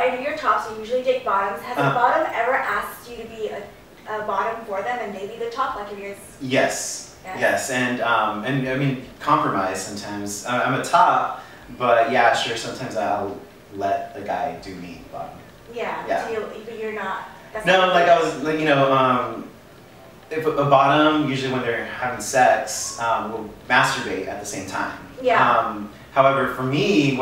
I know you're top, so you usually date bottoms. Has a bottom ever asked you to be a bottom for them and they be the top, like if you're... Yes. Yes, and I mean, compromise sometimes. I'm a top, but yeah, sure, sometimes I'll let the guy do me bottom. Yeah. So but you're not... No, like I was, like, you know, if a bottom, usually when they're having sex, will masturbate at the same time. Yeah. However, for me,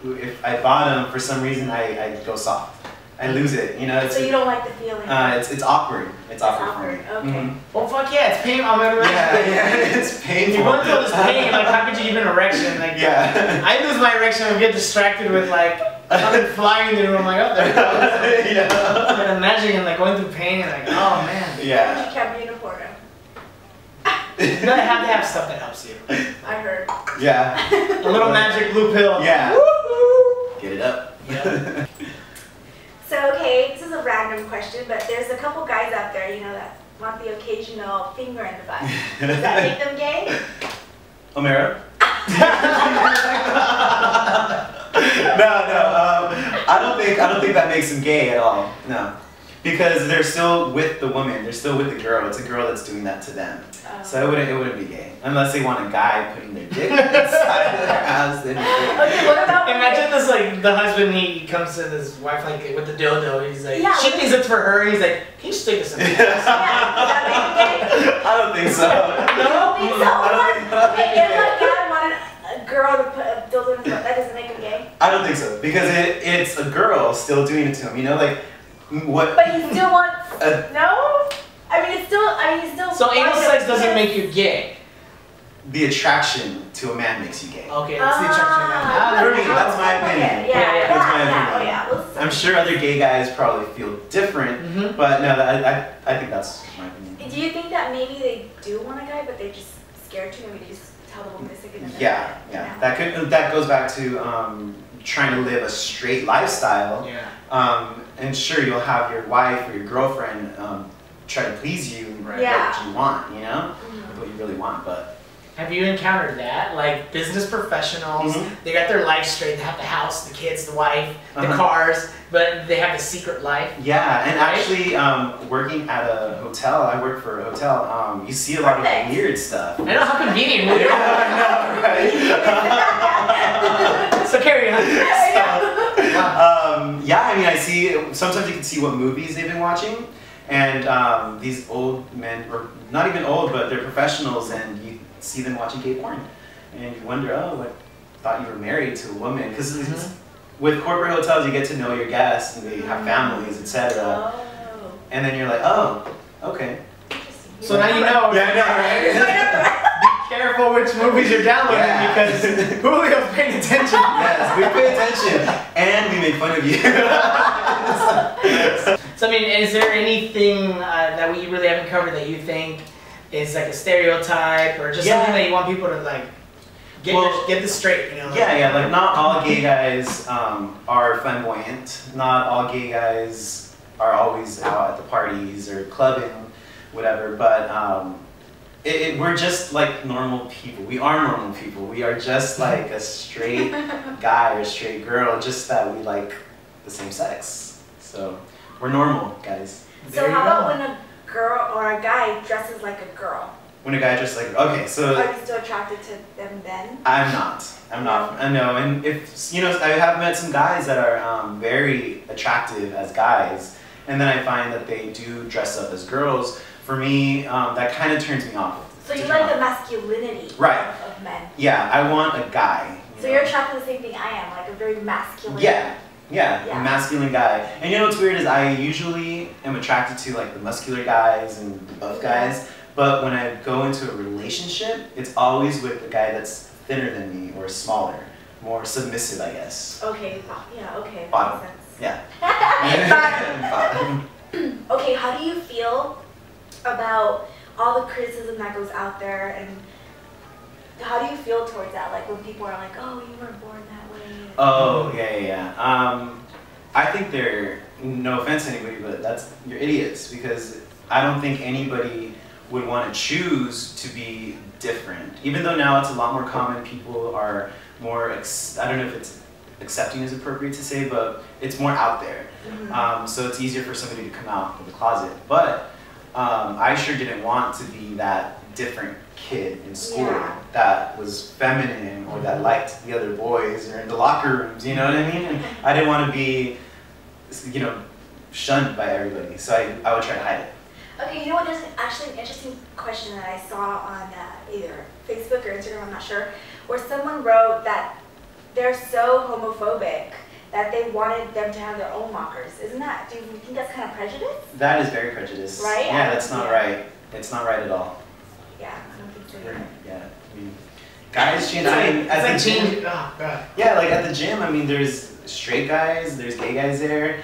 if I bottom, for some reason, I go soft. I lose it, you know. So you don't like the feeling? It's awkward. It's awkward for me. Okay. Well, fuck yeah, it's painful. Yeah, it's painful. You're going through all this pain, like how could you even erection? Like, yeah. I lose my erection and get distracted with like something flying in the room. I'm like, oh, there it goes. Yeah. And imagining like going through pain and like, oh man. Yeah. You can't be in a porno. You gotta have to have stuff that helps you. I heard. Yeah. A little magic blue pill. Yeah. Woo-hoo. Get it up. Yeah. So, okay, this is a random question, but there's a couple guys out there, you know, that want the occasional finger in the butt. Does that make them gay? Omero? No. I don't think that makes them gay at all. No. Because they're still with the woman, they're still with the girl. It's a girl that's doing that to them. So it wouldn't be gay. Unless they want a guy putting their dick inside of their ass, then Okay, what about... Imagine this, like, the husband, he comes to his wife, like, with the dildo, he's like, yeah, she thinks it's for her, he's like, can you stick this in my ass? Yeah, does that make them gay? I don't think so. You don't think so? Okay, if a guy wanted a girl to put a dildo in his butt, that doesn't make him gay? I don't think so. Because it's a girl still doing it to him, you know, like, what... But he still wants... No? I mean, he's still... So anal sex doesn't make you gay? The attraction to a man makes you gay. Okay, that's the attraction to a man. For me, that's my opinion. Yeah, that's my opinion. Oh, yeah. I'm sure other gay guys probably feel different, but no, I think that's my opinion. Do you think that maybe they do want a guy, but they're just scared to? Maybe they just tell the woman to stick it in their Yeah. That goes back to trying to live a straight lifestyle. Yeah. And sure, you'll have your wife or your girlfriend try to please you with what you want, you know, with what you really want. But have you encountered that? Like business professionals, they got their life straight. They have the house, the kids, the wife, the cars, but they have a secret life. Yeah, and actually, working at a hotel, I work for a hotel. You see a lot of weird stuff. I know, how convenient. Yeah, I know, right? So carry on. Yeah, I mean, I see. Sometimes you can see what movies they've been watching, and these old men, or not even old, but they're professionals, and you see them watching gay porn, and you wonder, oh, I thought you were married to a woman, because with corporate hotels, you get to know your guests, and they have families, etc. And then you're like, oh, okay. So now you know. Yeah, I know, right? Be careful which movies you're downloading because Julio's paying attention. Yes, we pay attention, and we make fun of you. So I mean, is there anything that we really haven't covered that you think is like a stereotype or just something that you want people to like get this straight? You know? Like, yeah. Like not all gay guys are flamboyant. Not all gay guys are always out at the parties or clubbing, whatever. But we're just like normal people. We are normal people. We are just like a straight guy or straight girl, just that we like the same sex. So we're normal, guys. So how about when a girl or a guy dresses like a girl? When a guy dresses like, okay, so... Are you still attracted to them then? I'm not. I know, and if, you know, I have met some guys that are very attractive as guys, and then I find that they do dress up as girls. For me, that kind of turns me off. So you like the masculinity of men? Yeah, I want a guy. So you're attracted to the same thing I am, like a very masculine. Yeah, a masculine guy. And you know what's weird is I usually am attracted to like the muscular guys and the buff guys, but when I go into a relationship, it's always with a guy that's thinner than me or smaller, more submissive, I guess. Okay, okay. Bottom. Makes sense. Bottom. Okay, how do you feel about all the criticism that goes out there, and how do you feel towards that? Like when people are like, oh, you weren't born that way. Oh, yeah. I think they're, no offense to anybody, but you're idiots, because I don't think anybody would want to choose to be different. Even though now it's a lot more common, people are more, I don't know if it's accepting is appropriate to say, but it's more out there. So it's easier for somebody to come out of the closet. But I sure didn't want to be that different kid in school that was feminine or that liked the other boys or in the locker rooms, you know what I mean? And I didn't want to be, you know, shunned by everybody, so I would try to hide it. Okay, you know what, there's actually an interesting question that I saw on either Facebook or Instagram, I'm not sure, where someone wrote that they're so homophobic that they wanted them to have their own lockers. Isn't that, do you think that's kind of prejudice? That is very prejudiced. Right? Yeah, that's not right. It's not right at all. Yeah, I don't think so either. Yeah, I mean, guys change. Oh, God. Yeah, like at the gym, I mean, there's straight guys, there's gay guys there.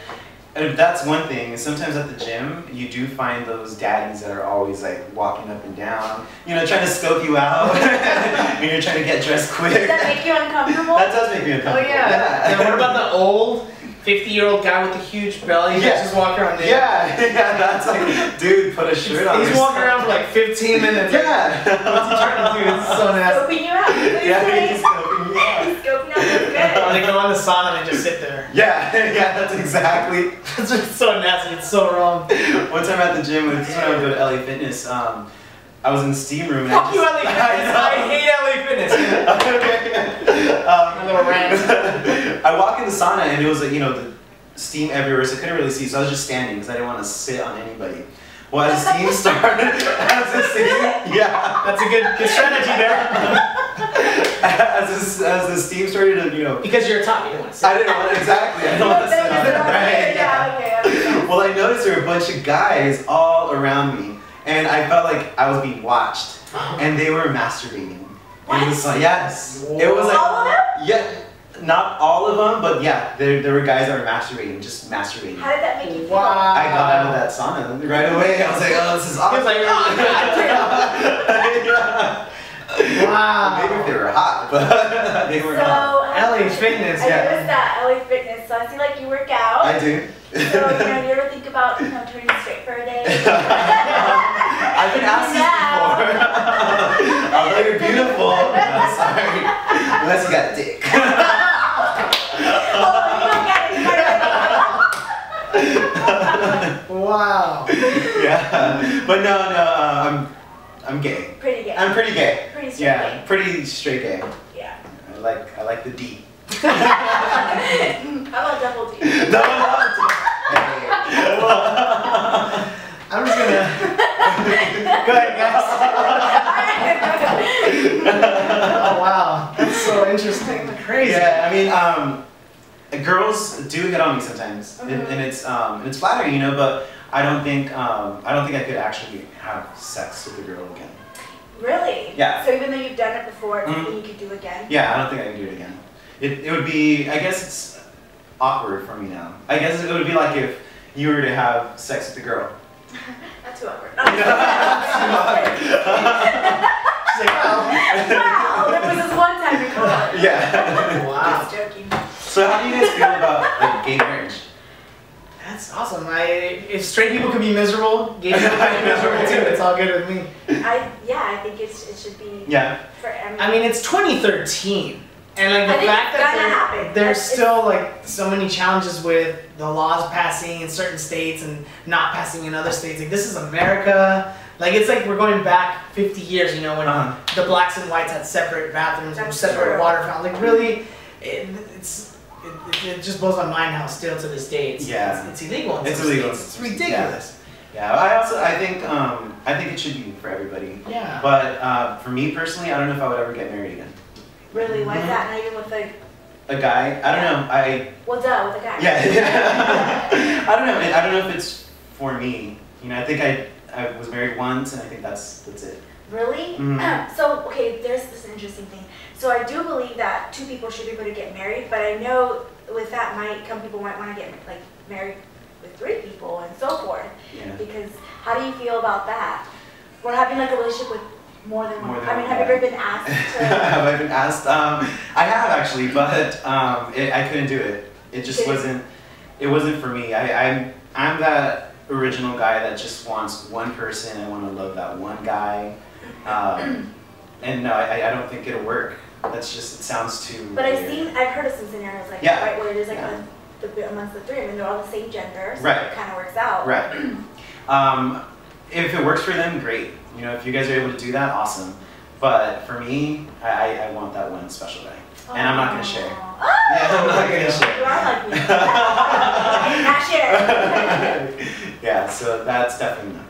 And that's one thing. Sometimes at the gym, you do find those daddies that are always like walking up and down, you know, trying to scope you out, and you're trying to get dressed quick. Does that make you uncomfortable? That does make me uncomfortable. Oh yeah. Now, what about the old 50-year-old guy with the huge belly that just walk around there? Yeah, that's like, dude, put a shirt on. He's walking around for like 15 minutes. Yeah. What's he trying to do? It's so nasty. Scoping you out. He's scoping you out. He's scoping out, that's good. They go in the sauna and just sit there. Yeah, that's exactly. It's just so nasty. It's so wrong. One time at the gym, this is when I would go to LA Fitness. I was in the steam room. And Fuck you, LA Fitness. I hate LA Fitness. A little rant. I walk in the sauna and it was like, you know, the steam everywhere, so I couldn't really see. So I was just standing because I didn't want to sit on anybody. Well, as the steam started, that's a good strategy there. As the steam started to, you know, because you're a top, you don't want to sit. I didn't want exactly. I don't want to sit on it. Right? Yeah. Well, I noticed there were a bunch of guys all around me, and I felt like I was being watched, and they were masturbating. What? It was like, yes. Whoa. It was like, all of them? Yeah. Not all of them, but yeah, there were guys that were masturbating, just masturbating. How did that make you feel? Wow. I got out of that sauna right away. I was like, oh, this is awesome. Like, wow. Maybe if they were hot, but they were not. LA Fitness, I noticed that, LA Fitness. So I see like you work out. I do. So, you know, do you ever think about, you know, turning straight for a day? I've been asked this before. Although you're beautiful, I'm sorry. Unless you got a dick. Wow. Yeah, but no, I'm gay. Pretty gay. I'm pretty gay. Pretty straight gay. Pretty straight gay. Yeah. I like the D. How about double D? Double D. I'm just gonna go ahead, guys. Oh wow, that's so interesting. Crazy. Yeah, I mean, girls do hit on me sometimes, and it's flattering, you know. But I don't think I could actually have sex with a girl again. Really? Yeah. So even though you've done it before, it's something you could do again? Yeah, I don't think I can do it again. It would be, I guess it's awkward for me now. I guess it would be like if you were to have sex with a girl. Not too awkward. She's like, wow, there was this one time you called out. Yeah. Wow. Just joking. So how do you guys feel about like gay marriage? That's awesome. If straight people can be miserable, gay people can be miserable too. It's all good with me. I think it should be for everyone. I mean, it's 2013. And like the fact that there's still like so many challenges with the laws passing in certain states and not passing in other states. Like this is America. Like it's like we're going back 50 years, you know, when the blacks and whites had separate bathrooms and separate water fountains. Like really, it just blows my mind how still to this day it's illegal. It's illegal. It's ridiculous. Yeah, I think it should be for everybody. Yeah. But for me personally, I don't know if I would ever get married again. Really? Why is that? Not even with a guy? I don't know. Well, duh, with a guy. Yeah. I don't know. I don't know if it's for me. You know, I think I was married once, and I think that's it. Really? Mm-hmm. So, okay, there's this interesting thing. So I do believe that two people should be able to get married, but I know with that some people might want to get like married with 3 people and so forth. Yeah. Because how do you feel about that? Or having like a relationship with more than one. I mean, have you ever been asked to? Have I been asked? I have actually, but I couldn't do it. It just wasn't. It wasn't for me. I'm that original guy that just wants one person. I want to love that one guy. And no, I don't think it'll work. That's just, it sounds too But weird. I've heard of some scenarios like Yeah. that, right, where there's like amongst the three, I mean, they're all the same gender, so Right. it kind of works out. Right. If it works for them, great. You know, if you guys are able to do that, awesome. But for me, I want that one special guy. And I'm not going to share. Oh. Yeah, I'm not going to share. You are like me. Not share. Yeah, so that's definitely not.